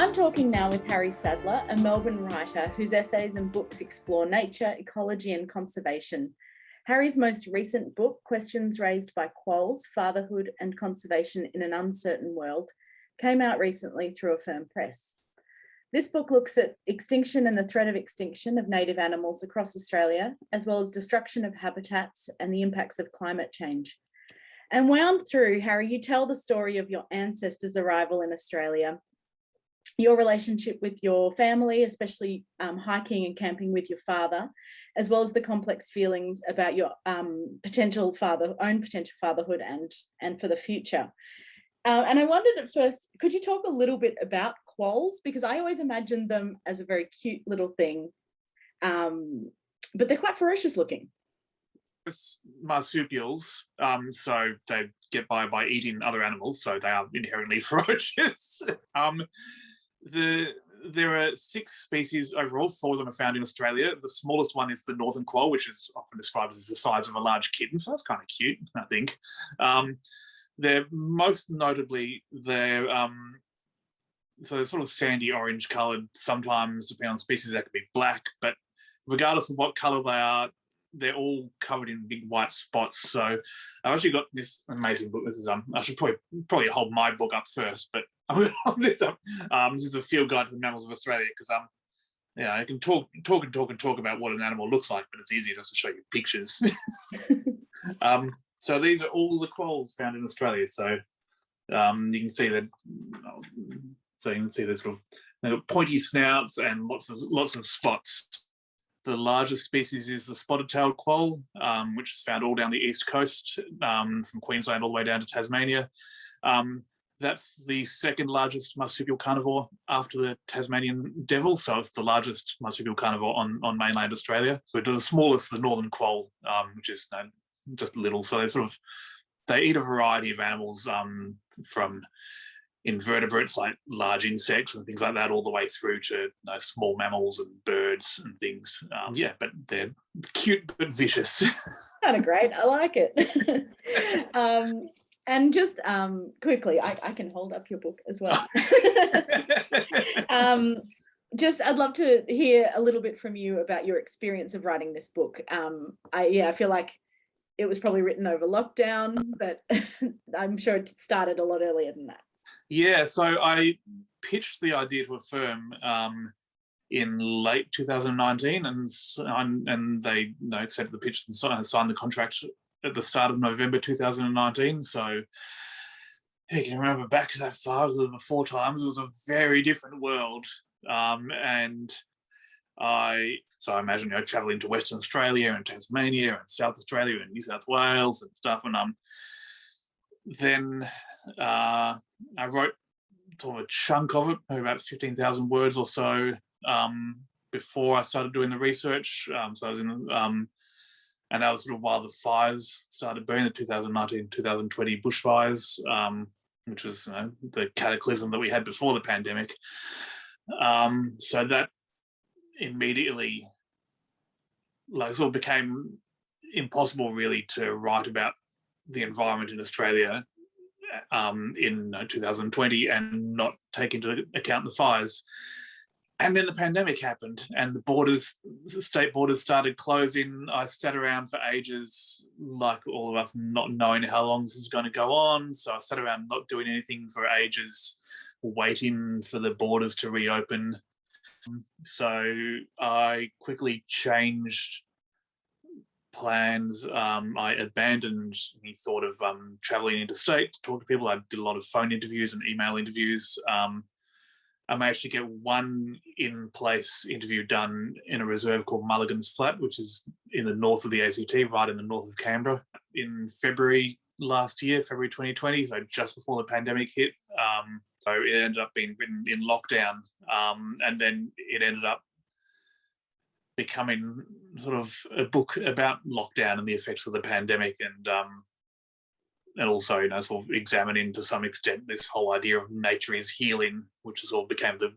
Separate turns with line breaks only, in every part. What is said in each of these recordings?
I'm talking now with Harry Sadler, a Melbourne writer whose essays and books explore nature, ecology and conservation. Harry's most recent book, Questions Raised by Quolls, Fatherhood and Conservation in an Uncertain World, came out recently through Affirm Press. This book looks at extinction and the threat of extinction of native animals across Australia, as well as destruction of habitats and the impacts of climate change. And wound through, Harry, you tell the story of your ancestors' arrival in Australia, your relationship with your family, especially hiking and camping with your father, as well as the complex feelings about your own potential fatherhood and for the future. And I wondered at first, could you talk a little bit about quolls? Because I always imagined them as a very cute little thing, but they're quite ferocious looking.
Marsupials, so they get by eating other animals, so they are inherently ferocious. There are 6 species overall. 4 of them are found in Australia. The smallest one is the northern quoll, which is often described as the size of a large kitten, so that's kind of cute, I think. They're most notably, so they're sort of sandy orange coloured. Sometimes, depending on species, they could be black, but regardless of what colour they are, they're all covered in big white spots. So I've actually got this amazing book. This is I should probably hold my book up first, but I'm going to hold this up. This is a field guide to the mammals of Australia, because I can talk about what an animal looks like, but it's easier just to show you pictures. So these are all the quolls found in Australia. So you can see that. So you can see the sort of, they've got pointy snouts and lots of spots. The largest species is the spotted-tailed quoll, which is found all down the east coast, from Queensland all the way down to Tasmania. That's the second largest marsupial carnivore after the Tasmanian devil, so it's the largest marsupial carnivore on mainland Australia. But the smallest, the northern quoll, which is just little. So they eat a variety of animals, from invertebrates like large insects and things like that, all the way through to small mammals and birds and things. But they're cute but vicious.
Kind of great. I like it. And just quickly, I can hold up your book as well. I'd love to hear a little bit from you about your experience of writing this book. I feel like it was probably written over lockdown, but I'm sure it started a lot earlier than that.
Yeah, so I pitched the idea to Affirm in late 2019, and they accepted the pitch and signed the contract at the start of November 2019. So you can remember back that far, before times, it was a very different world. And I imagine traveling to Western Australia and Tasmania and South Australia and New South Wales and stuff, and then I wrote sort of a chunk of it, about 15,000 words or so, before I started doing the research. So I was in, and that was sort of while the fires started burning, the 2019-2020 bushfires, which was the cataclysm that we had before the pandemic. So that immediately sort of became impossible really to write about the environment in Australia in 2020 and not take into account the fires. And then the pandemic happened and the state borders started closing. I sat around for ages, like all of us, not knowing how long this is going to go on. So I sat around not doing anything for ages, waiting for the borders to reopen. So I quickly changed plans. I abandoned the thought of traveling interstate to talk to people. I did a lot of phone interviews and email interviews. I managed to get one in-place interview done in a reserve called Mulligan's Flat, which is in the north of the ACT, right in the north of Canberra, in February last year, February 2020, so just before the pandemic hit. So it ended up being written in lockdown, and then it ended up becoming sort of a book about lockdown and the effects of the pandemic, and also, sort of examining to some extent this whole idea of nature is healing, which has all became the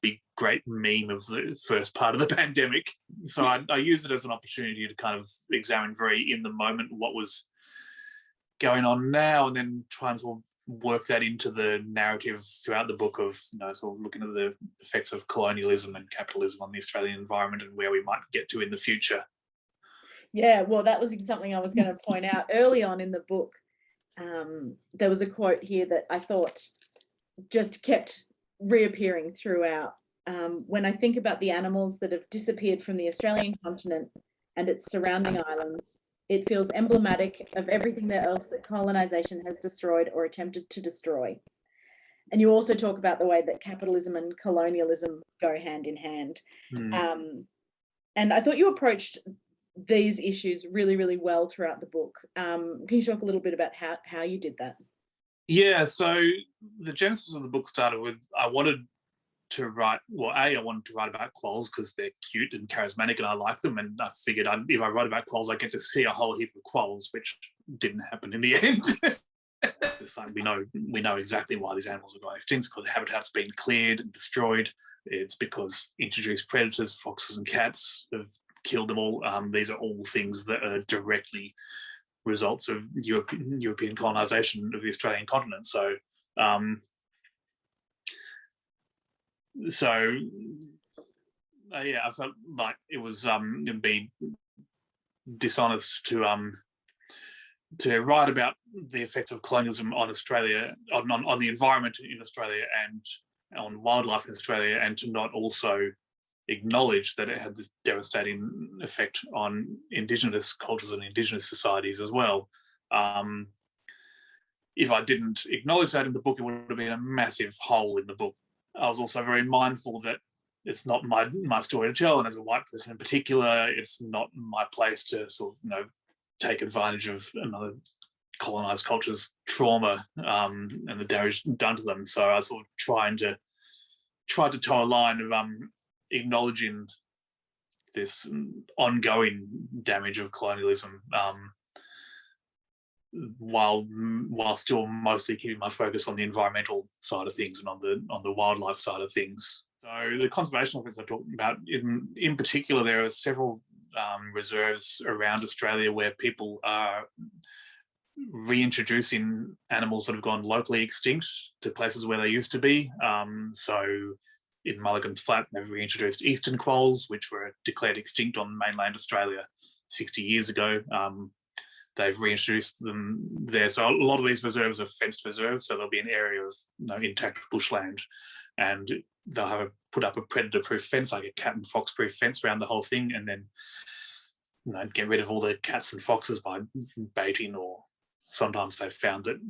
big great meme of the first part of the pandemic. So I used it as an opportunity to kind of examine very in the moment what was going on now, and then try and sort of work that into the narrative throughout the book of, sort of looking at the effects of colonialism and capitalism on the Australian environment and where we might get to in the future.
Yeah, well, that was something I was going to point out early on in the book. There was a quote here that I thought just kept reappearing throughout. When I think about the animals that have disappeared from the Australian continent and its surrounding islands, it feels emblematic of everything else that colonisation has destroyed or attempted to destroy. And you also talk about the way that capitalism and colonialism go hand in hand. And I thought you approached these issues really, really well throughout the book. Can you talk a little bit about how you did that?
Yeah, so the genesis of the book started with, I wanted to write about Quolls because they're cute and charismatic and I like them, and I figured if I write about Quolls I get to see a whole heap of Quolls, which didn't happen in the end. It's like we know exactly why these animals are going extinct, because the habitat's been cleared and destroyed. It's because introduced predators, foxes and cats, have killed them all. These are all things that are directly results of European colonisation of the Australian continent. So I felt like it was it'd be dishonest to write about the effects of colonialism on Australia, on the environment in Australia and on wildlife in Australia, and to not also acknowledge that it had this devastating effect on Indigenous cultures and Indigenous societies as well. If I didn't acknowledge that in the book, it would have been a massive hole in the book. I was also very mindful that it's not my story to tell, and as a white person in particular, it's not my place to sort of take advantage of another colonized culture's trauma and the damage done to them. So I was sort of tried to toe a line of acknowledging this ongoing damage of colonialism, while still mostly keeping my focus on the environmental side of things and on the wildlife side of things. So the conservation efforts I talked about, in particular, there are several reserves around Australia where people are reintroducing animals that have gone locally extinct to places where they used to be. So in Mulligan's Flat, they've reintroduced eastern quolls, which were declared extinct on mainland Australia 60 years ago. They've reintroduced them there. So a lot of these reserves are fenced reserves, so there'll be an area of intact bushland, and they'll put up a predator-proof fence, like a cat and fox-proof fence around the whole thing, and then get rid of all the cats and foxes by baiting, or sometimes they've found that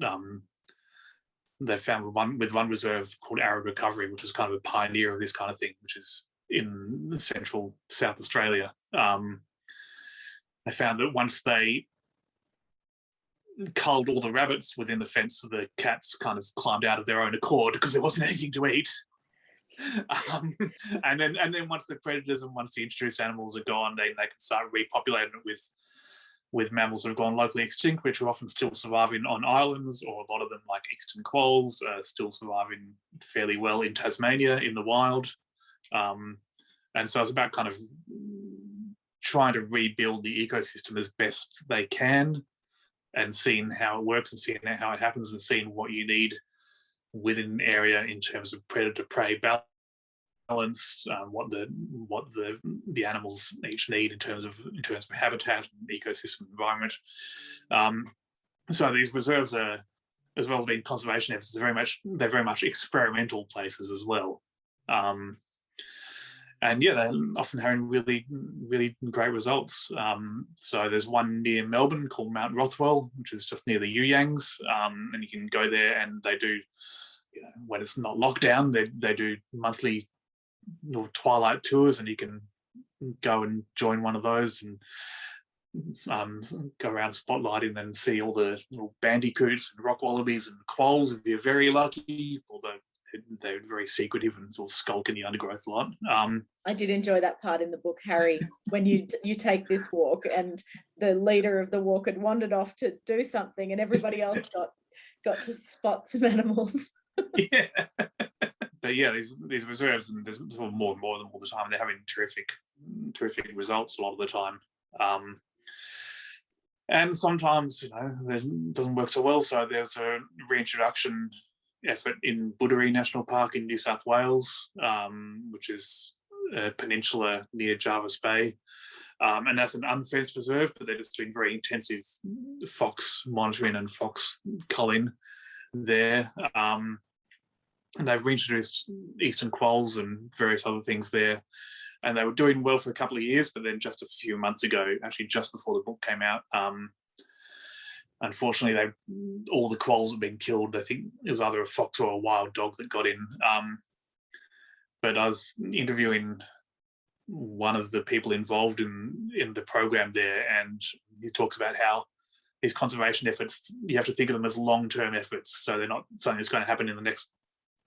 one reserve called Arid Recovery, which is kind of a pioneer of this kind of thing, which is in central South Australia. They found that once they culled all the rabbits within the fence, the cats kind of climbed out of their own accord because there wasn't anything to eat. And then once the predators and once the introduced animals are gone, they can start repopulating it with mammals that have gone locally extinct, which are often still surviving on islands, or a lot of them, like eastern quolls, are still surviving fairly well in Tasmania in the wild. And so it's about kind of trying to rebuild the ecosystem as best they can, and seeing how it works and seeing how it happens, and seeing what you need within an area in terms of predator-prey balance, what the animals each need in terms of habitat and ecosystem environment. So these reserves are, as well as being conservation efforts, they're very much experimental places as well. And yeah, they're often having really, really great results. So there's one near Melbourne called Mount Rothwell, which is just near the Yuyangs, and you can go there, and they do, when it's not lockdown, they do monthly twilight tours, and you can go and join one of those and go around spotlighting and see all the little bandicoots and rock wallabies and quolls if you're very lucky, although they're very secretive and sort of skulk in the undergrowth a lot.
I did enjoy that part in the book, Harry, when you take this walk and the leader of the walk had wandered off to do something and everybody else got to spot some animals.
Yeah. But yeah, these reserves, and there's more and more of them all the time. They're having terrific results a lot of the time. And sometimes, it doesn't work so well. So there's a reintroduction effort in Buddery National Park in New South Wales, which is a peninsula near Jarvis Bay. And that's an unfenced reserve, but they're just doing very intensive fox monitoring and fox culling there. And they've reintroduced eastern quolls and various other things there. And they were doing well for a couple of years, but then just a few months ago, actually just before the book came out, unfortunately, all the quolls have been killed. I think it was either a fox or a wild dog that got in. But I was interviewing one of the people involved in the program there, and he talks about how these conservation efforts, you have to think of them as long-term efforts. So they're not something that's going to happen in the next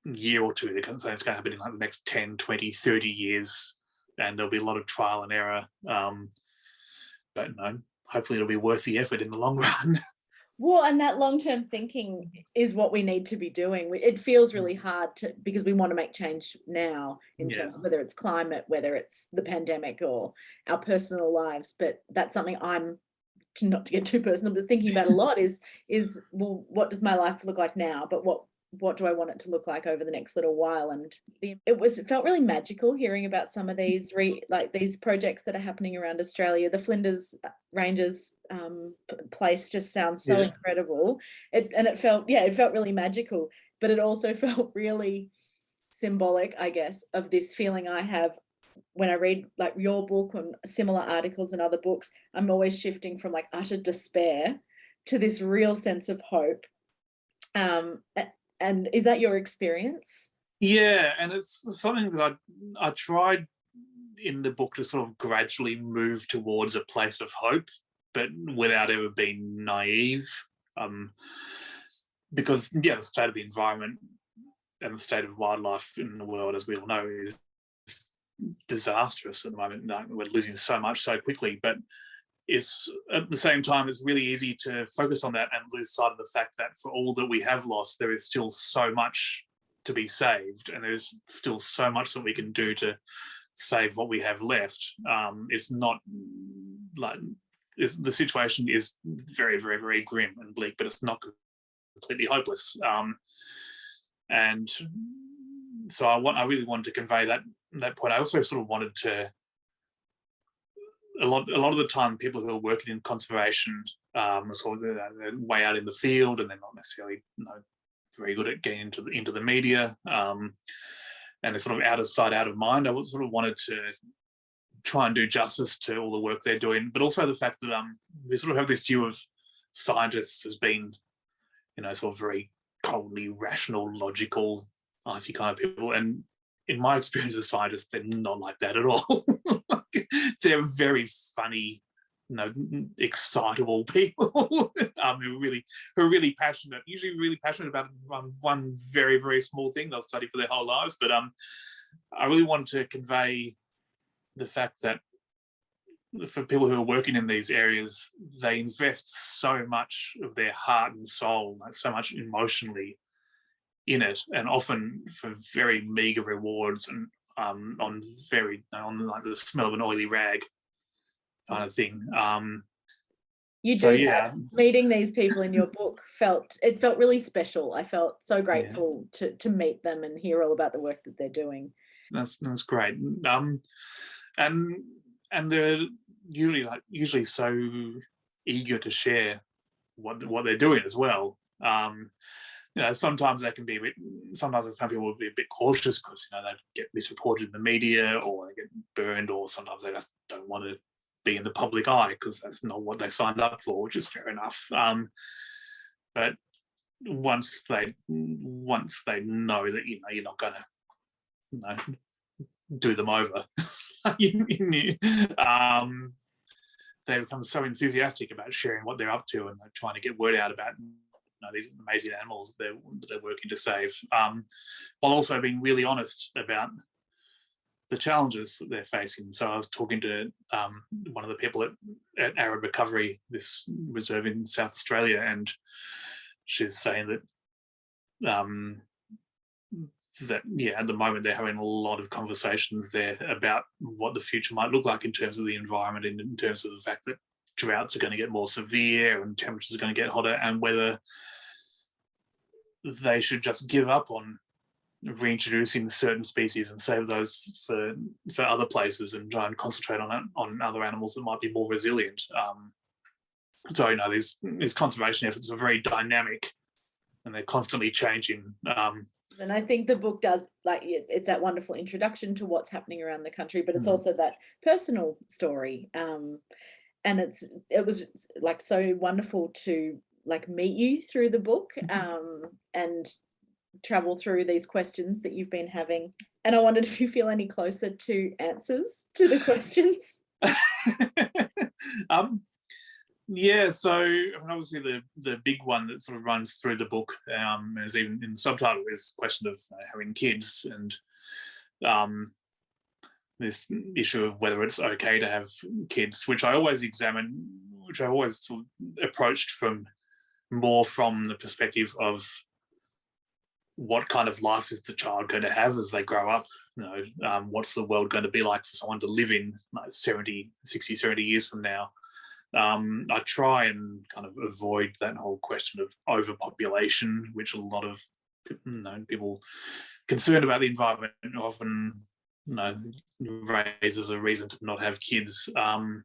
year or two. They're something that's going to happen in like the next 10, 20, 30 years. And there'll be a lot of trial and error. But no, hopefully it'll be worth the effort in the long run.
Well, and that long-term thinking is what we need to be doing. It feels really hard because we want to make change now in terms of whether it's climate, whether it's the pandemic or our personal lives. But that's something I'm, not to get too personal, but thinking about a lot is well, what does my life look like now? But what do I want it to look like over the next little while? And it felt really magical hearing about some of these these projects that are happening around Australia. The Flinders Ranges place just sounds so incredible. It felt really magical, but it also felt really symbolic, I guess, of this feeling I have when I read like your book and similar articles and other books. I'm always shifting from like utter despair to this real sense of hope. And is that your experience?
Yeah, and it's something that I tried in the book to sort of gradually move towards a place of hope, but without ever being naive. Because, the state of the environment and the state of wildlife in the world, as we all know, is disastrous at the moment. We're losing so much so quickly, but it's at the same time, it's really easy to focus on that and lose sight of the fact that for all that we have lost, there is still so much to be saved, and there's still so much that we can do to save what we have left. It's not like the situation is very, very, very grim and bleak, but it's not completely hopeless. And so I really wanted to convey that point. I also sort of wanted to. A lot of the time, people who are working in conservation are sort of they're way out in the field, and they're not necessarily very good at getting into the media, and they're sort of out of sight, out of mind. I sort of wanted to try and do justice to all the work they're doing, but also the fact that we sort of have this view of scientists as being, sort of very coldly rational, logical, icy kind of people, and in my experience as scientists, they're not like that at all. They're very funny, excitable people who are really passionate, usually really passionate about one very, very small thing they'll study for their whole lives. But I really wanted to convey the fact that for people who are working in these areas, they invest so much of their heart and soul, so much emotionally in it, and often for very meager rewards, and on like the smell of an oily rag kind of thing.
Meeting these people in your book felt really special. I felt so grateful to meet them and hear all about the work that they're doing.
That's great. And they're usually so eager to share what they're doing as well. Sometimes they can be sometimes some people will be a bit cautious because they get misreported in the media, or they get burned, or sometimes they just don't want to be in the public eye because that's not what they signed up for, which is fair enough. But once they know that you're not going to do them over, they become so enthusiastic about sharing what they're up to, and trying to get word out about these amazing animals they're working to save, while also being really honest about the challenges that they're facing. So I was talking to one of the people at Arid Recovery, this reserve in South Australia, and she's saying that at the moment they're having a lot of conversations there about what the future might look like in terms of the environment, and in terms of the fact that droughts are going to get more severe and temperatures are going to get hotter, and whether they should just give up on reintroducing certain species and save those for other places and try and concentrate on other animals that might be more resilient. So, you know, these conservation efforts are very dynamic and they're constantly changing.
And I think the book does, like, it's that wonderful introduction to what's happening around the country, but it's also that personal story. And it was like so wonderful to like meet you through the book and travel through these questions that you've been having. And I wondered if you feel any closer to answers to the questions.
Yeah, so I mean, obviously the big one that sort of runs through the book, as even in the subtitle, is the question of having kids, and this issue of whether it's okay to have kids, which I always examine, which I always sort of approached from the perspective of what kind of life is the child going to have as they grow up? You know, what's the world going to be like for someone to live in like 60, 70 years from now? I try and kind of avoid that whole question of overpopulation, which a lot of people concerned about the environment often raises a reason to not have kids. The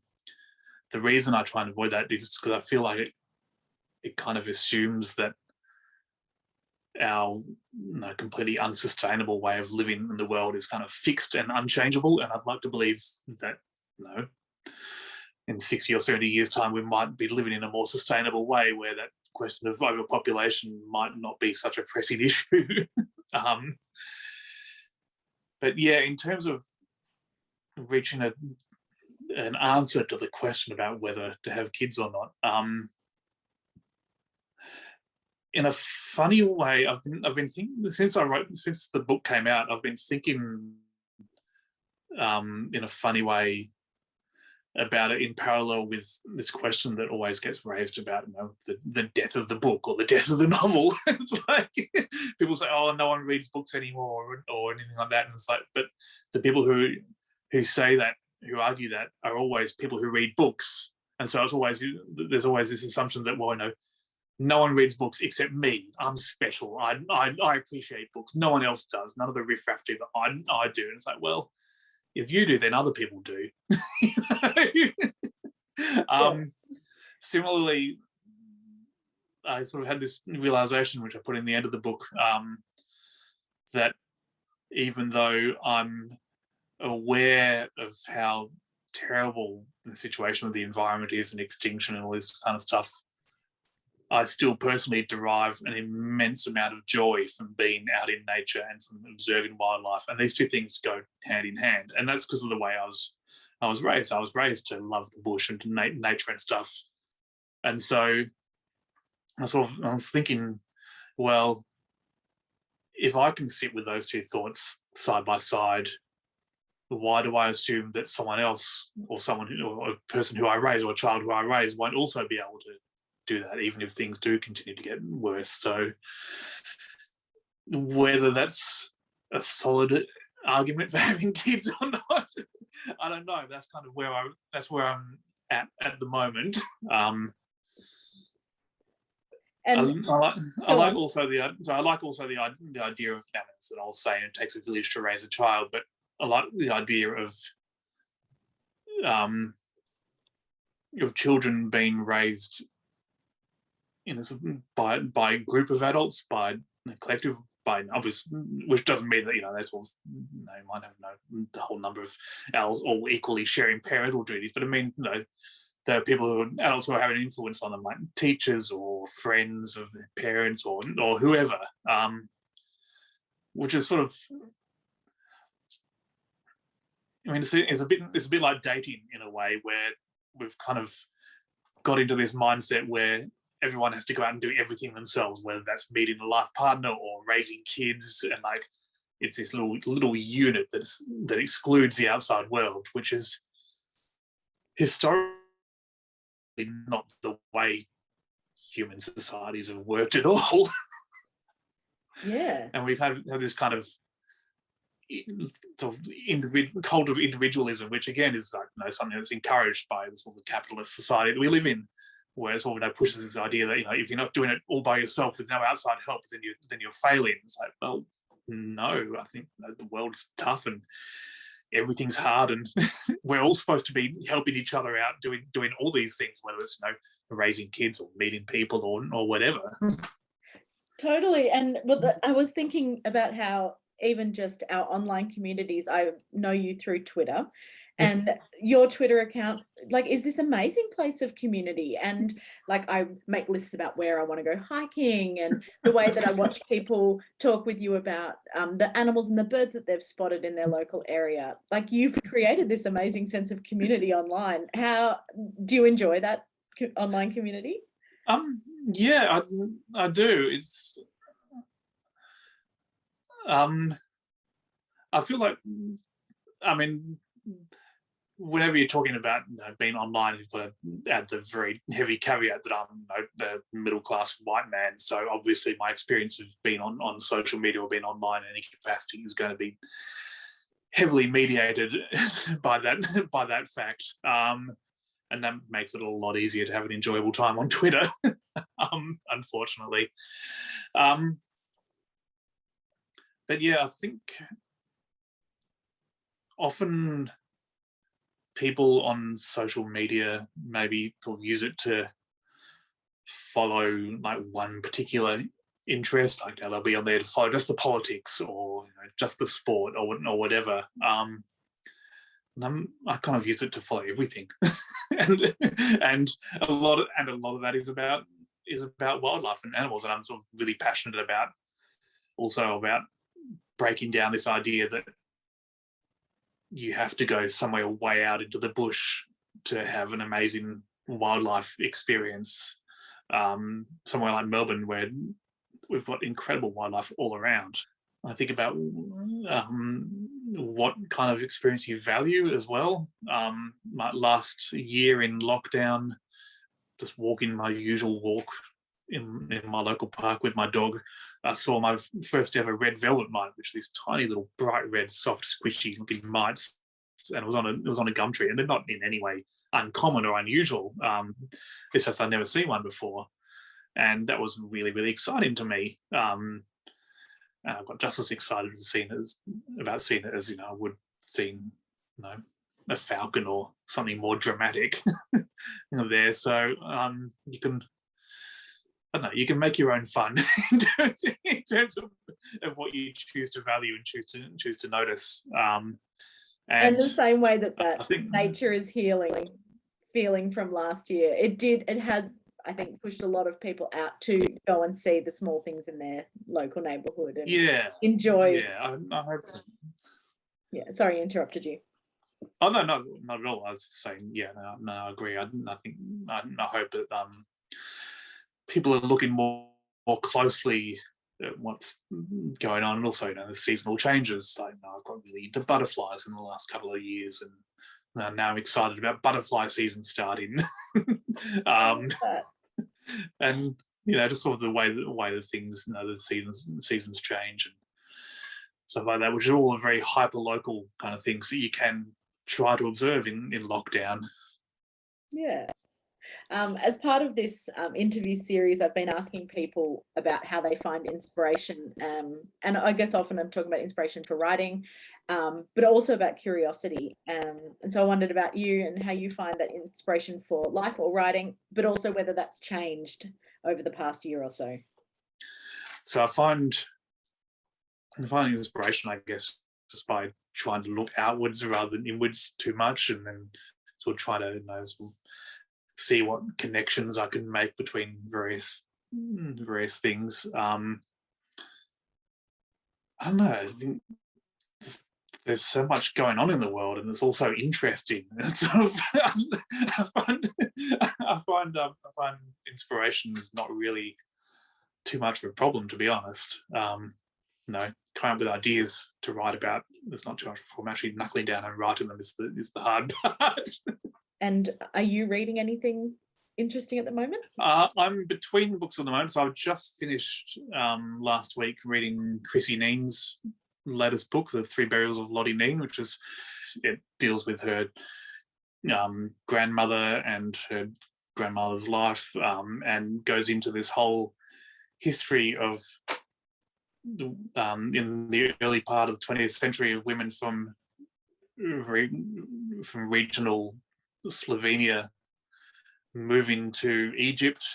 reason I try and avoid that is because I feel like it kind of assumes that our completely unsustainable way of living in the world is kind of fixed and unchangeable. And I'd like to believe that, in 60 or 70 years' time, we might be living in a more sustainable way where that question of overpopulation might not be such a pressing issue. But yeah, in terms of reaching an answer to the question about whether to have kids or not, in a funny way, I've been thinking since the book came out, I've been thinking in a funny way about it in parallel with this question that always gets raised about the death of the book or the death of the novel. It's like people say, "Oh, no one reads books anymore," or anything like that, and it's like, but the people who say that, who argue that, are always people who read books, and so there's always this assumption that, well, no one reads books except me. I'm special. I appreciate books. No one else does. None of the riffraff do, but I do. And it's like, well, if you do, then other people do. Similarly, I sort of had this realization, which I put in the end of the book, that even though I'm aware of how terrible the situation of the environment is and extinction and all this kind of stuff, I still personally derive an immense amount of joy from being out in nature and from observing wildlife. And these two things go hand in hand. And that's because of the way I was raised. I was raised to love the bush and to nature and stuff. And so I was thinking, well, if I can sit with those two thoughts side by side, why do I assume that someone else or a person who I raise or a child who I raise won't also be able to do that, even if things do continue to get worse? So whether that's a solid argument for having kids or not, I don't know. That's kind of where I'm at the moment. And I like also the idea of families, and I'll say it takes a village to raise a child, but I like the idea of children being raised by a group of adults, by a collective, by obvious, which doesn't mean that they sort of they might have the whole number of adults all equally sharing parental duties, but I mean there are adults who are having an influence on them, like teachers or friends of their parents or whoever, which is sort of, I mean, it's a bit like dating in a way, where we've kind of got into this mindset where everyone has to go out and do everything themselves, whether that's meeting a life partner or raising kids, and like it's this little unit that excludes the outside world, which is historically not the way human societies have worked at all.
Yeah.
And we kind of have this kind of sort of cult of individualism, which again is like something that's encouraged by the sort of capitalist society that we live in, where it sort of pushes this idea that if you're not doing it all by yourself with no outside help, then you're failing. It's like, well, no, I think the world's tough and everything's hard, and we're all supposed to be helping each other out, doing all these things, whether it's raising kids or meeting people or whatever.
Totally. And I was thinking about how even just our online communities, I know you through Twitter, and your Twitter account is this amazing place of community. And I make lists about where I want to go hiking, and the way that I watch people talk with you about the animals and the birds that they've spotted in their local area. You've created this amazing sense of community online. How do you enjoy that online community?
Yeah, I do. It's I feel like, whenever you're talking about being online, you've got to add the very heavy caveat that I'm the middle-class white man. So obviously my experience of being on social media or being online in any capacity is going to be heavily mediated by that fact. And that makes it a lot easier to have an enjoyable time on Twitter, unfortunately. But yeah, I think often people on social media maybe sort of use it to follow one particular interest. They'll be on there to follow just the politics or just the sport or whatever. And I kind of use it to follow everything, and a lot of that is about wildlife and animals, and I'm sort of really passionate about breaking down this idea that you have to go somewhere way out into the bush to have an amazing wildlife experience. Somewhere like Melbourne, where we've got incredible wildlife all around. I think about what kind of experience you value as well. Last year in lockdown, just walking my usual walk in my local park with my dog, I saw my first ever red velvet mite, which are these tiny little bright red, soft, squishy looking mites, and it was on a gum tree, and they're not in any way uncommon or unusual. It's just I'd never seen one before, and that was really, really exciting to me. And I got just as excited about seeing it as I would seeing a falcon or something more dramatic there. So you can make your own fun in terms of what you choose to value and choose to notice.
And the same way that nature is healing feeling from last year, it has, I think, pushed a lot of people out to go and see the small things in their local neighbourhood and enjoy.
Yeah, I hope so.
Yeah, sorry, I interrupted you.
Oh no, not at all. I was saying, no, I agree. I hope that people are looking more closely at what's going on, and also the seasonal changes. I've got really into butterflies in the last couple of years, and now I'm excited about butterfly season starting. And just sort of the way the things, the seasons change and stuff like that, which are all very hyper local kind of things that you can try to observe in lockdown.
Yeah. As part of this interview series, I've been asking people about how they find inspiration. And I guess often I'm talking about inspiration for writing, but also about curiosity. And so I wondered about you and how you find that inspiration for life or writing, but also whether that's changed over the past year or so.
So I find inspiration, I guess, just by trying to look outwards rather than inwards too much, and then sort of try to sort of see what connections I can make between various things. I don't know. I think there's so much going on in the world, and it's also interesting. I find inspiration is not really too much of a problem, to be honest. Coming up with ideas to write about, there's not too much problem. Actually knuckling down and writing them is the hard part. And
are you reading anything interesting at the moment?
I'm between books at the moment. So I've just finished last week reading Chrissy Neen's latest book, The Three Burials of Lottie Neen, it deals with her grandmother and her grandmother's life, and goes into this whole history of in the early part of the 20th century of women from regional Slovenia moving to Egypt,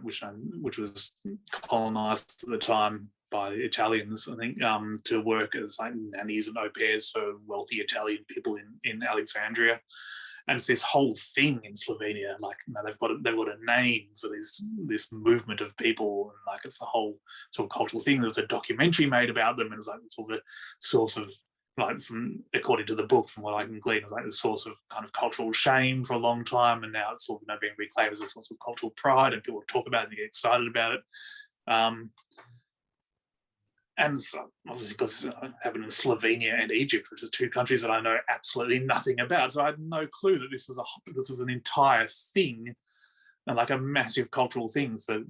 which was colonized at the time by the Italians, I think, to work as like nannies and au pairs for wealthy Italian people in Alexandria. And it's this whole thing in Slovenia. Like, they've got a name for this movement of people, and like it's a whole sort of cultural thing. There's a documentary made about them, and it's like sort of a source of, like, according to the book, from what I can glean, it's like the source of kind of cultural shame for a long time, and now it's sort of being reclaimed as a source of cultural pride, and people talk about it and get excited about it. And so, obviously, because it happened in Slovenia and Egypt, which are two countries that I know absolutely nothing about, so I had no clue that this was an entire thing, and like a massive cultural thing for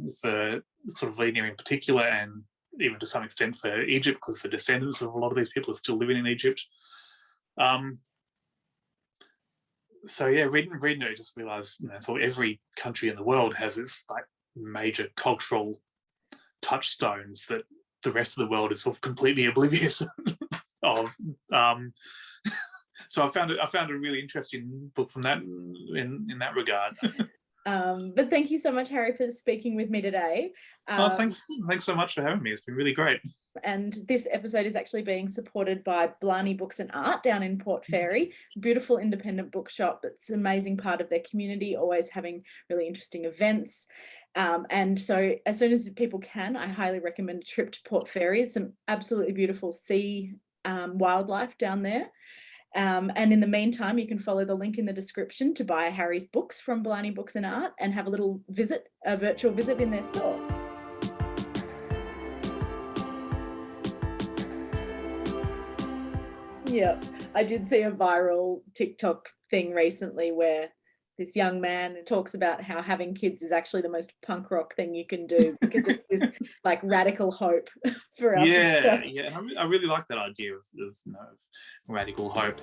Slovenia in particular, and even to some extent for Egypt, because the descendants of a lot of these people are still living in Egypt. So yeah, reading it, I just realised, so every country in the world has its like major cultural touchstones that the rest of the world is sort of completely oblivious of. So I found a really interesting book from that in that regard.
But thank you so much, Harry, for speaking with me today.
Thanks so much for having me. It's been really great.
And this episode is actually being supported by Blarney Books and Art down in Port Fairy, beautiful independent bookshop. It's an amazing part of their community, always having really interesting events. And so as soon as people can, I highly recommend a trip to Port Fairy. It's some absolutely beautiful sea wildlife down there. And in the meantime, you can follow the link in the description to buy Harry's books from Blarney Books and Art and have a virtual visit in their store. Yeah, I did see a viral TikTok thing recently where this young man talks about how having kids is actually the most punk rock thing you can do, because it's this like radical hope for us.
Yeah, and I really like that idea of radical hope.